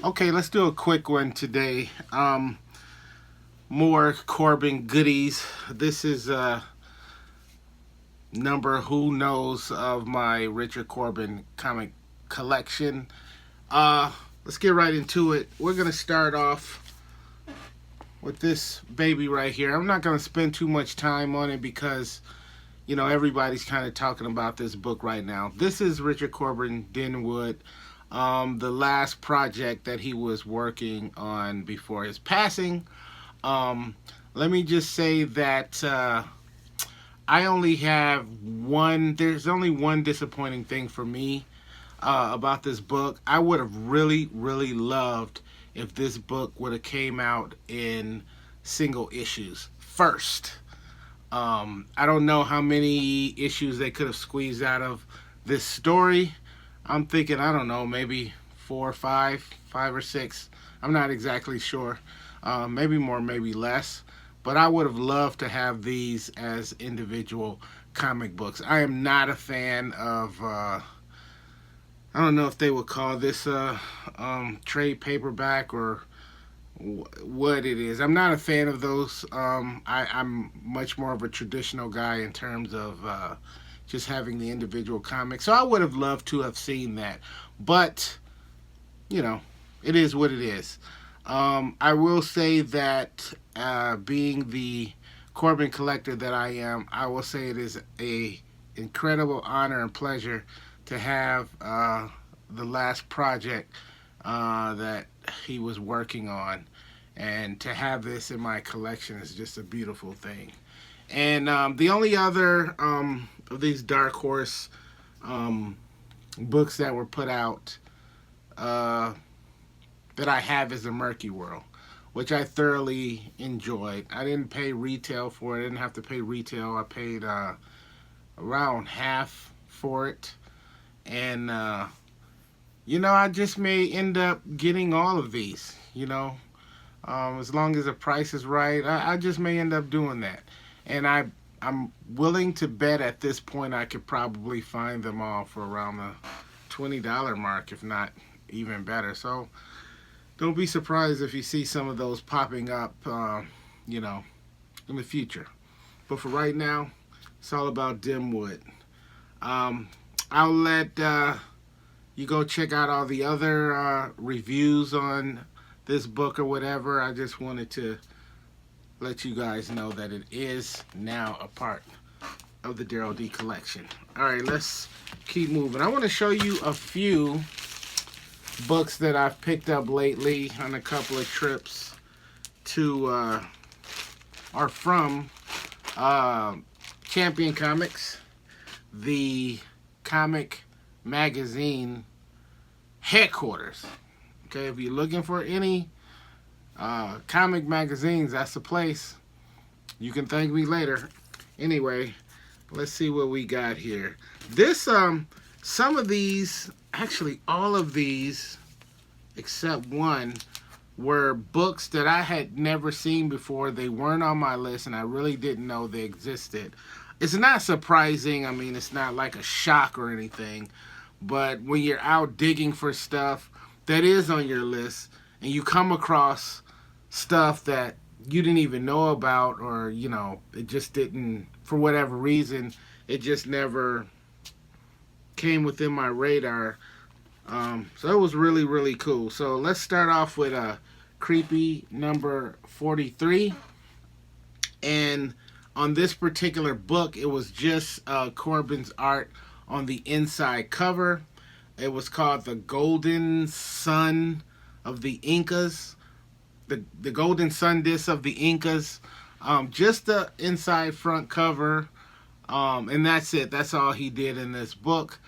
Okay, let's do a quick one today. More Corben goodies. This is number who knows of my Richard Corben comic collection. Uh, let's get right into it. We're gonna start off with this baby right here. I'm not gonna spend too much time on it because everybody's kind of talking about this book right now. This is Richard Corben Denwood, the last project that he was working on before his passing. Um, Let me just say that I only have one. There's only one disappointing thing for me about this book. I would have really, really loved if this book would have came out in single issues first. I don't know how many issues they could have squeezed out of this story. I'm thinking, I don't know, maybe four or five or six. I'm not exactly sure. Maybe more, maybe less. But I would have loved to have these as individual comic books. I am not a fan of, I don't know if they would call this a trade paperback or what it is. I'm not a fan of those. I'm much more of a traditional guy in terms of just having the individual comics. So I would have loved to have seen that. But, you know, it is what it is. I will say that being the Corbin collector that I am, I will say it is a incredible honor and pleasure to have the last project that he was working on, and to have this in my collection is just a beautiful thing. And the only other of these Dark Horse um, books that were put out uh, that I have is the Murky World, which I thoroughly enjoyed. I didn't pay retail for it. I didn't have to pay retail. I paid around half for it. And, I just may end up getting all of these, as long as the price is right. I just may end up doing that. And I'm willing to bet at this point I could probably find them all for around the $20 mark, if not even better. So don't be surprised if you see some of those popping up, in the future. But for right now, it's all about Dimwood. Um, I'll let you go check out all the other reviews on this book or whatever. I just wanted to let you guys know that it is now a part of the Daryl D collection. All right, let's keep moving. I want to show you a few books that I've picked up lately on a couple of trips to or from Champion Comics, the comic magazine headquarters. Okay, if you're looking for any comic magazines, that's the place. You can thank me later. Anyway, let's see what we got here. This some of these, actually all of these except one, were books that I had never seen before. They weren't on my list and I really didn't know they existed. It's not surprising. I mean, it's not like a shock or anything. But when you're out digging for stuff that is on your list and you come across stuff that you didn't even know about, or, it just didn't, for whatever reason, it just never came within my radar. So it was really, really cool. So let's start off with Creepy number 43. And on this particular book, it was just Corbin's art on the inside cover. It was called The Golden Sun of the Incas. The Golden Sun Disc of the Incas. Just the inside front cover. And that's it. That's all he did in this book.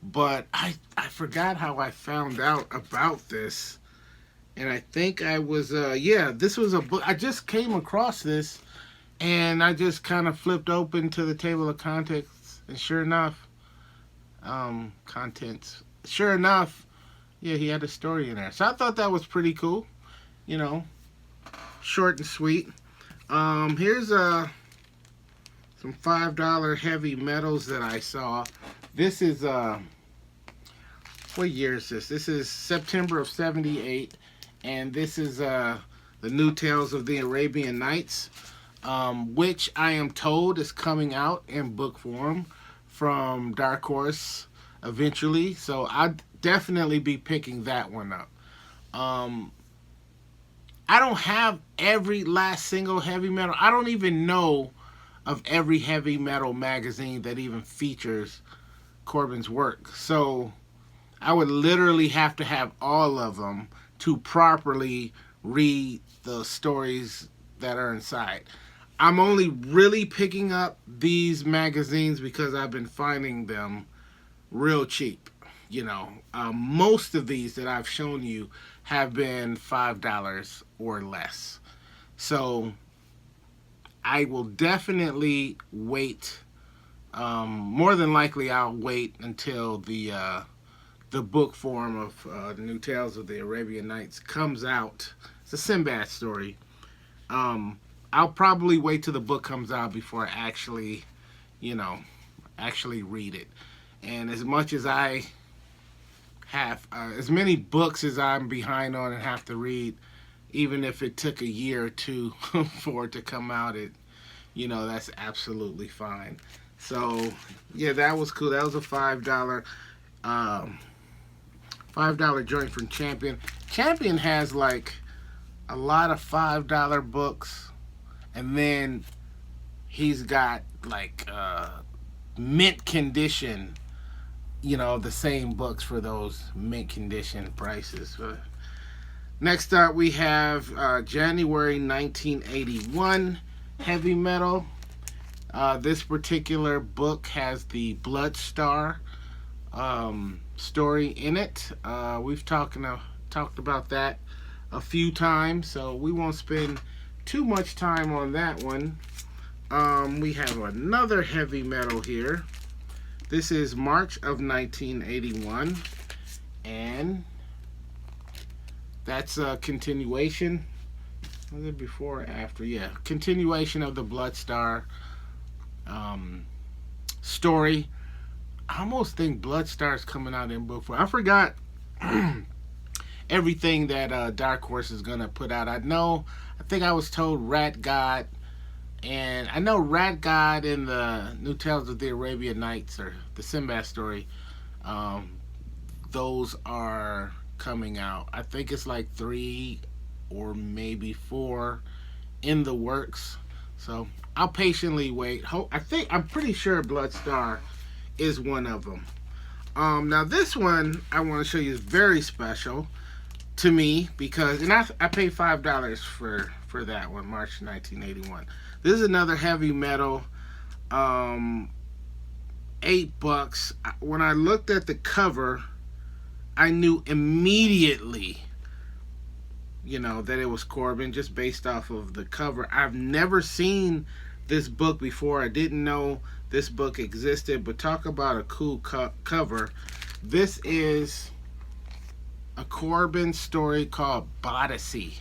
But I forgot how I found out about this. And I think I was, this was a book. I just came across this. And I just kind of flipped open to the table of contents. And sure enough, contents. Sure enough, yeah, he had a story in there. So I thought that was pretty cool. Short and sweet. Here's some $5 heavy metals that I saw. This is what year is this? This is September of '78, and this is the New Tales of the Arabian Nights, which I am told is coming out in book form from Dark Horse eventually. So I'd definitely be picking that one up. Um, I don't have every last single heavy metal. I don't even know of every heavy metal magazine that even features Corben's work. So I would literally have to have all of them to properly read the stories that are inside. I'm only really picking up these magazines because I've been finding them real cheap. Most of these that I've shown you have been $5 or less. So I will definitely wait. More than likely, I'll wait until the book form of the New Tales of the Arabian Nights comes out. It's a Sinbad story. I'll probably wait till the book comes out before I actually read it. And as much as I have, as many books as I'm behind on and have to read, even if it took a year or two for it to come out, that's absolutely fine. So yeah, that was cool. That was a $5 joint from Champion. Champion has like a lot of $5 books, and then he's got like mint condition, the same books for those mint condition prices. Next up, we have January 1981 heavy metal. This particular book has the Blood Star story in it. We've talked about that a few times, so we won't spend too much time on that one. We have another heavy metal here. This is March of 1981, and that's a continuation. Was it before or after? Yeah, continuation of the Blood Star story. I almost think Blood Star is coming out in book form. I forgot everything that Dark Horse is gonna put out. I think I was told Rat God, and I know Rat God in the New Tales of the Arabian Nights, or the Sinbad story. Those are coming out. I think it's like 3 or maybe 4 in the works. So I'll patiently wait. I'm pretty sure Blood Star is one of them. Now this one I want to show you is very special to me because, and I paid $5 for that one, March 1981. This is another heavy metal, $8. When I looked at the cover, I knew immediately, that it was Corben just based off of the cover. I've never seen this book before. I didn't know this book existed, but talk about a cool cover. This is a Corben story called Bodyssey.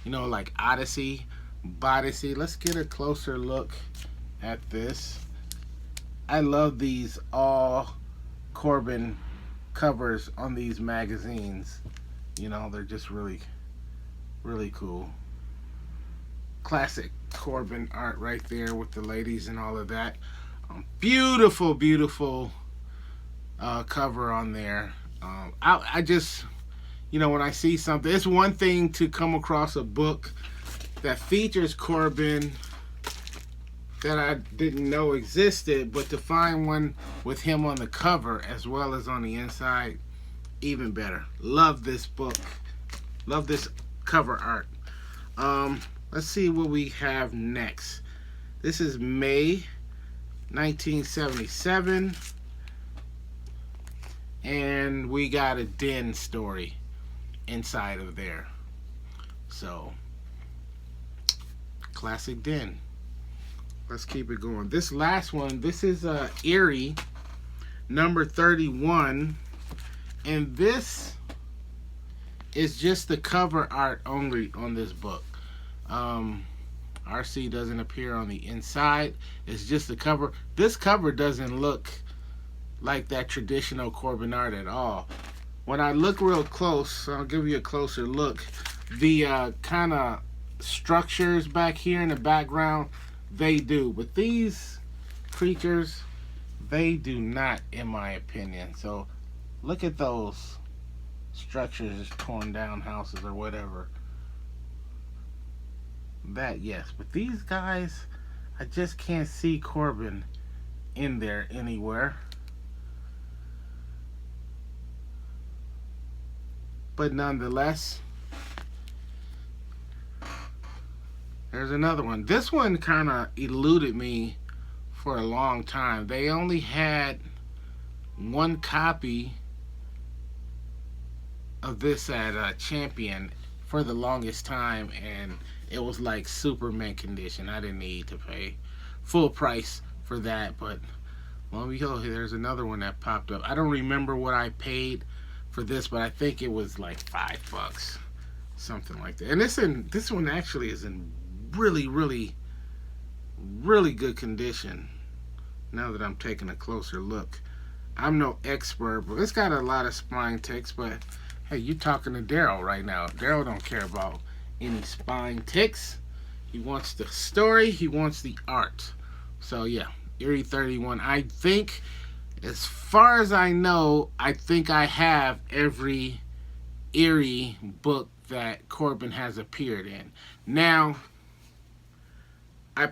Like Odyssey, Bodyssey. Let's get a closer look at this. I love these all Corben covers on these magazines. They're just really, really cool. Classic Corben art right there with the ladies and all of that. Beautiful, beautiful cover on there. I just, when I see something, it's one thing to come across a book that features Corben that I didn't know existed, but to find one with him on the cover as well as on the inside, even better. Love this book. Love this cover art. Let's see what we have next. This is May 1977, and we got a Den story inside of there. So, classic Den. Let's keep it going. This last one, this is Erie, number 31, and this is just the cover art only on this book. RC doesn't appear on the inside. It's just the cover. This cover doesn't look like that traditional Corben art at all. when I look real close, I'll give you a closer look. The kind of structures back here in the background, they do. But these creatures, they do not, in my opinion. So look at those structures, torn down houses or whatever. That, yes. But these guys, I just can't see Corben in there anywhere. But nonetheless, there's another one. This one kind of eluded me for a long time. They only had one copy of this at Champion for the longest time, and it was like super mint condition. I didn't need to pay full price for that, but lo and behold, there's another one that popped up. I don't remember what I paid for this, but I think it was like $5, something like that. And this one actually is in really, really, really good condition. Now that I'm taking a closer look, I'm no expert, but it's got a lot of spine ticks. But hey, you talking to Daryl right now. Daryl don't care about any spine ticks. He wants the story. He wants the art. So yeah, Erie 31. I think, as far as I know, I think I have every Erie book that Corben has appeared in. Now, I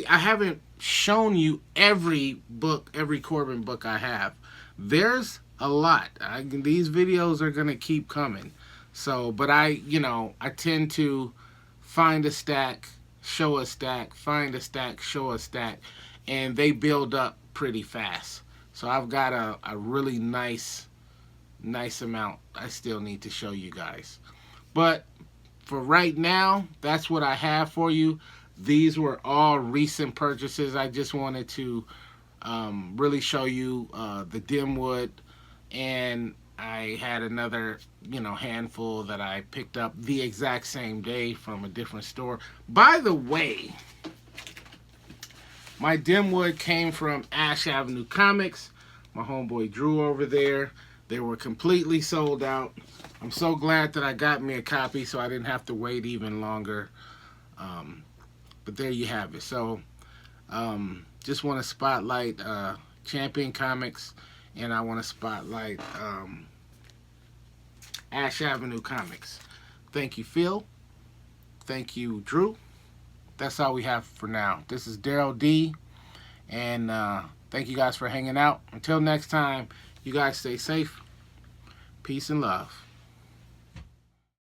haven't shown you every book, every Corben book I have. There's a lot. These videos are gonna keep coming. So, but I tend to find a stack, show a stack, find a stack, show a stack, and they build up pretty fast. So I've got a really nice amount I still need to show you guys. But for right now, that's what I have for you. These were all recent purchases. I just wanted to really show you the Dimwood, and I had another handful that I picked up the exact same day from a different store. By the way, my Dimwood came from Ash Avenue Comics. My homeboy Drew over there. They were completely sold out. I'm so glad that I got me a copy so I didn't have to wait even longer. But there you have it. So just want to spotlight Champion Comics, and I want to spotlight Ash Avenue Comics. Thank you, Phil. Thank you, Drew. That's all we have for now. This is Daryl D, and thank you guys for hanging out. Until next time, you guys stay safe. Peace and love.